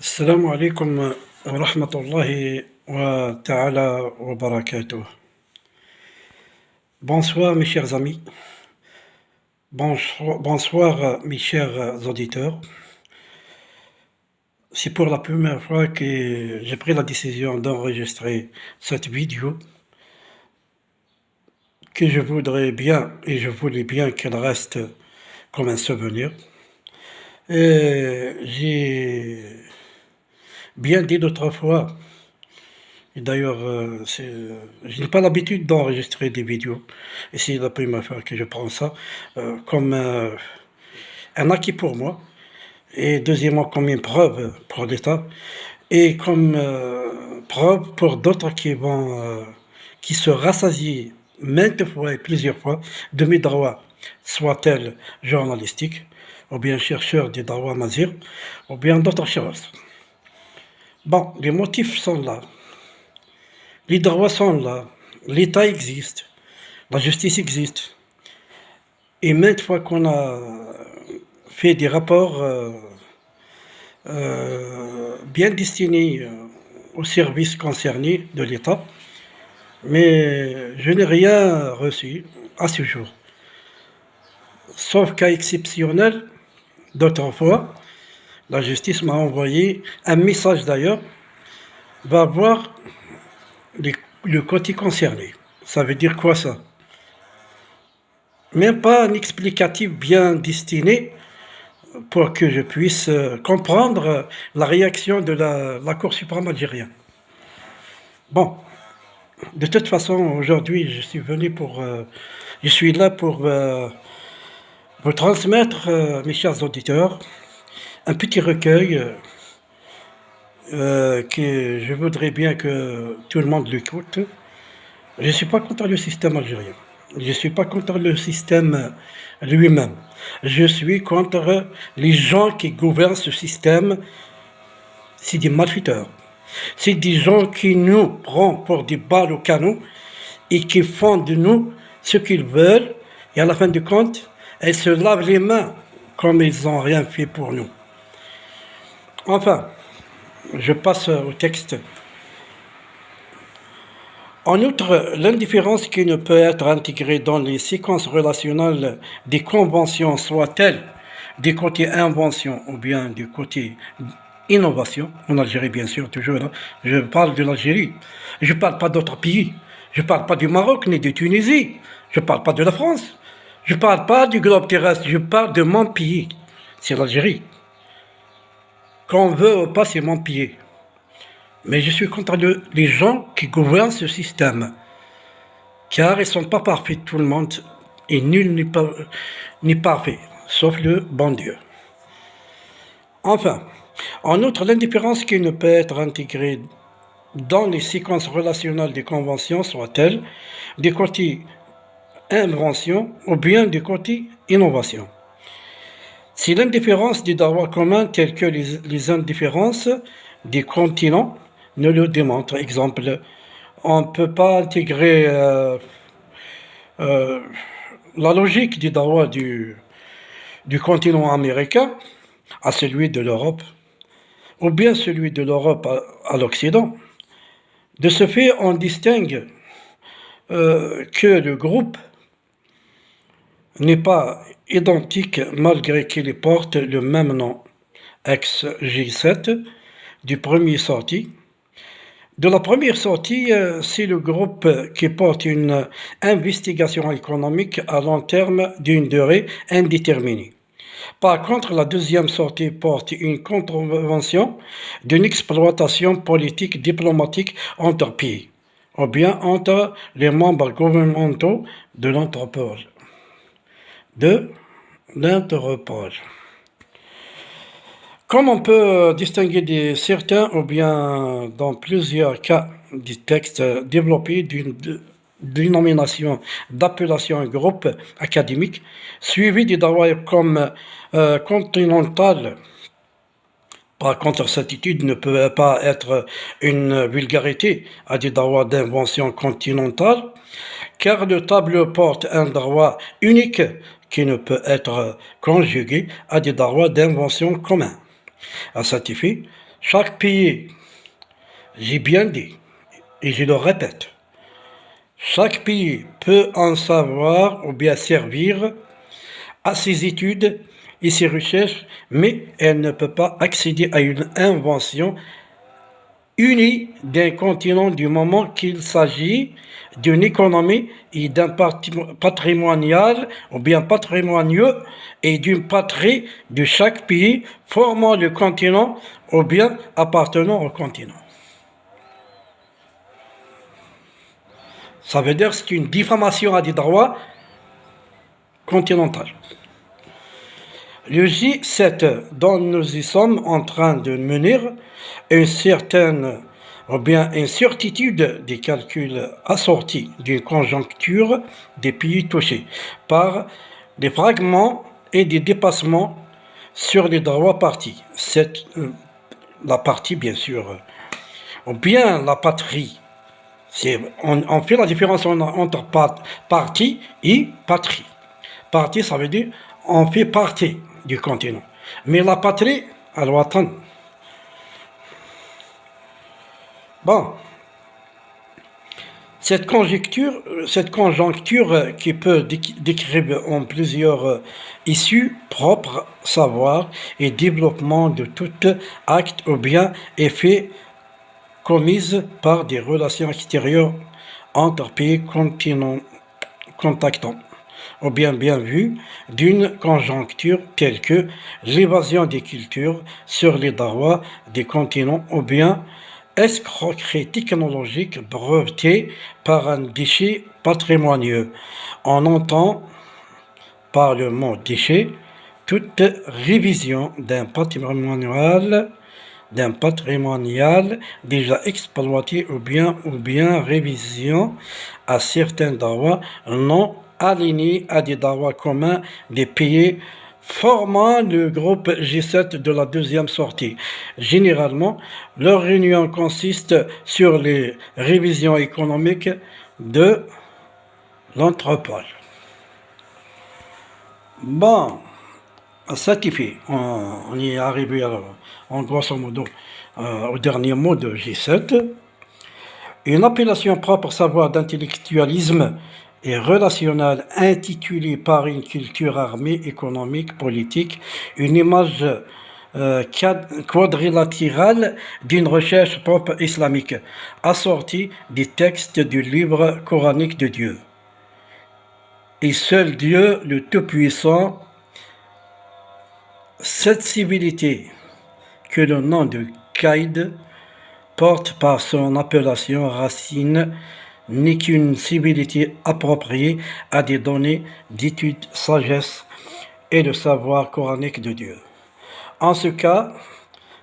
Assalamu alaikum wa rahmatullahi wa ta'ala wa barakatuh. Bonsoir mes chers amis, bonsoir mes chers auditeurs. C'est pour la première fois que j'ai pris la décision d'enregistrer cette vidéo que je voudrais bien et je voulais bien qu'elle reste comme un souvenir. Et j'ai bien dit d'autres fois. Et d'ailleurs, je n'ai pas l'habitude d'enregistrer des vidéos. Et c'est la première fois que je prends ça comme un acquis pour moi. Et deuxièmement, comme une preuve pour l'État. Et comme preuve pour d'autres qui se rassasient maintes fois et plusieurs fois de mes droits, soit-elles journalistiques, ou bien chercheurs des droits mazir, ou bien d'autres choses. Bon, les motifs sont là. Les droits sont là, l'État existe, la justice existe. Et maintes fois qu'on a fait des rapports bien destinés aux services concernés de l'État, mais je n'ai rien reçu à ce jour. Sauf cas exceptionnel, d'autres fois, la justice m'a envoyé un message d'ailleurs, va voir le côté concerné. Ça veut dire quoi ça? Même pas un explicatif bien destiné pour que je puisse comprendre la réaction de la Cour suprême algérienne. Bon, de toute façon, aujourd'hui, je suis là pour vous transmettre, mes chers auditeurs, un petit recueil que je voudrais bien que tout le monde l'écoute. Je ne suis pas contre le système algérien. Je ne suis pas contre le système lui-même. Je suis contre les gens qui gouvernent ce système. C'est des malfaiteurs. C'est des gens qui nous prennent pour des balles au canon et qui font de nous ce qu'ils veulent. Et à la fin du compte, ils se lavent les mains comme ils n'ont rien fait pour nous. Enfin, je passe au texte. En outre, l'indifférence qui ne peut être intégrée dans les séquences relationnelles des conventions, soit-elle du côté invention ou bien du côté innovation, en Algérie bien sûr, toujours, hein, je parle de l'Algérie, je ne parle pas d'autres pays, je ne parle pas du Maroc ni de Tunisie, je ne parle pas de la France, je ne parle pas du globe terrestre, je parle de mon pays, c'est l'Algérie. Qu'on veut ou pas, c'est mon pays. Mais je suis contre les gens qui gouvernent ce système, car ils ne sont pas parfaits, tout le monde, et nul n'est parfait, sauf le bon Dieu. Enfin, en outre, l'indifférence qui ne peut être intégrée dans les séquences relationnelles des conventions, soit-elle du côté invention ou bien du côté innovation. Si l'indifférence des droits communs tels que les indifférences des continents ne le démontre. Exemple, on ne peut pas intégrer la logique des droits du continent américain à celui de l'Europe, ou bien celui de l'Europe à l'Occident. De ce fait, on distingue que le groupe n'est pas identique malgré qu'il porte le même nom, ex-G7, du premier sorti. De la première sortie, c'est le groupe qui porte une investigation économique à long terme d'une durée indéterminée. Par contre, la deuxième sortie porte une contravention d'une exploitation politique diplomatique entre pays, ou bien entre les membres gouvernementaux de l'Interpol. Comme on peut distinguer certains ou bien dans plusieurs cas du texte développé d'une dénomination d'appellation groupe académique, suivi des droits comme continental. Par contre, cette étude ne peut pas être une vulgarité à des droits d'invention continentale, car le tableau porte un droit unique qui ne peut être conjugué à des droits d'invention communs. À cet effet, Chaque pays, j'ai bien dit, et je le répète, chaque pays peut en savoir ou bien servir à ses études et ses recherches, mais elle ne peut pas accéder à une invention unie d'un continent du moment qu'il s'agit d'une économie et d'un patrimonial ou bien patrimonieux et d'une patrie de chaque pays formant le continent ou bien appartenant au continent. Ça veut dire que c'est une diffamation à des droits continentaux. Le J7 dont nous y sommes en train de mener une certaine ou bien une certitude des calculs assortis d'une conjoncture des pays touchés par des fragments et des dépassements sur les droits partis. La partie, bien sûr, ou bien la patrie. On fait la différence entre parti et patrie. Parti, ça veut dire on fait partie du continent. Mais la patrie, elle doit attendre. Bon, cette conjoncture qui peut décrire en plusieurs issues propres, savoir et développement de tout acte ou bien effet commises par des relations extérieures entre pays contactants, ou bien vu d'une conjoncture telle que l'évasion des cultures sur les droits des continents ou bien escroquerie technologique brevetée par un déchet patrimonieux. On entend par le mot déchet toute révision d'un patrimonial déjà exploité ou bien révision à certains droits non alignés à des droits communs des pays formant le groupe G7 de la deuxième sortie. Généralement, leur réunion consiste sur les révisions économiques de l'entrepôt. Bon, certifié, on y est arrivé en grosso modo au dernier mot de G7. Une appellation propre savoir d'intellectualisme et relationnel intitulée par une culture armée, économique, politique, une image quadrilatérale d'une recherche propre islamique, assortie des textes du livre coranique de Dieu. Et seul Dieu, le Tout-Puissant, cette civilité que le nom de Qaïd porte par son appellation racine n'est qu'une civilité appropriée à des données d'étude, sagesse et de savoir coranique de Dieu. En ce cas,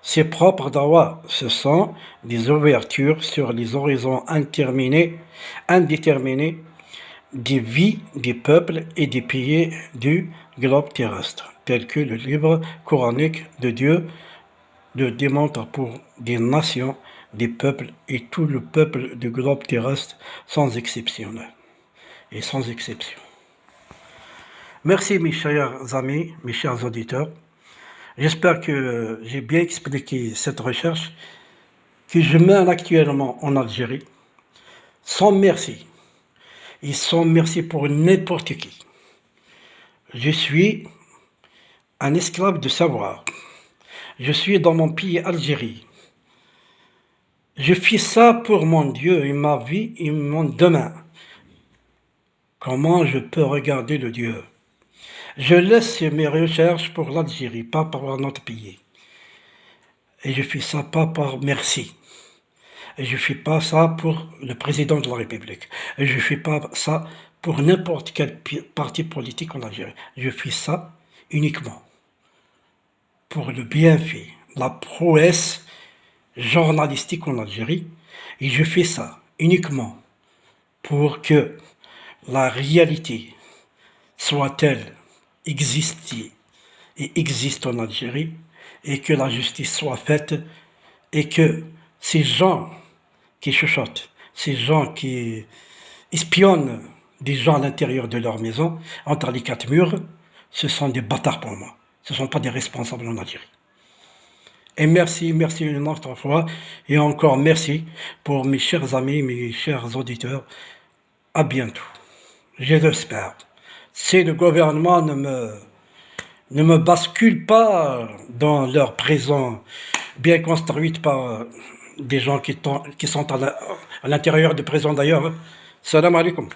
ses propres droits, ce sont des ouvertures sur les horizons indéterminés des vies des peuples et des pays du globe terrestre, tel que le livre coranique de Dieu le démontre pour des nations, des peuples et tout le peuple du globe terrestre sans exception. Et sans exception. Merci mes chers amis, mes chers auditeurs. J'espère que j'ai bien expliqué cette recherche que je mène actuellement en Algérie. Sans merci. Et sans merci pour n'importe qui. Je suis un esclave de savoir. Je suis dans mon pays Algérie. Je fais ça pour mon Dieu et ma vie et mon demain. Comment je peux regarder le Dieu? Je laisse mes recherches pour l'Algérie, pas pour notre pays. Et je fais ça pas par merci. Et je fais pas ça pour le président de la République. Et je fais pas ça pour n'importe quel parti politique en Algérie. Je fais ça uniquement pour le bienfait, la prouesse journalistique en Algérie. Et je fais ça uniquement pour que la réalité soit-elle exister et existe en Algérie, et que la justice soit faite, et que ces gens qui chuchotent, ces gens qui espionnent des gens à l'intérieur de leur maison, entre les quatre murs, ce sont des bâtards pour moi. Ce ne sont pas des responsables en Algérie. Et merci, merci une autre fois. Et encore merci pour mes chers amis, mes chers auditeurs. À bientôt. Je l'espère. Si le gouvernement ne me bascule pas dans leur prison bien construite par des gens qui sont à l'intérieur de prison d'ailleurs. Salam alaikum.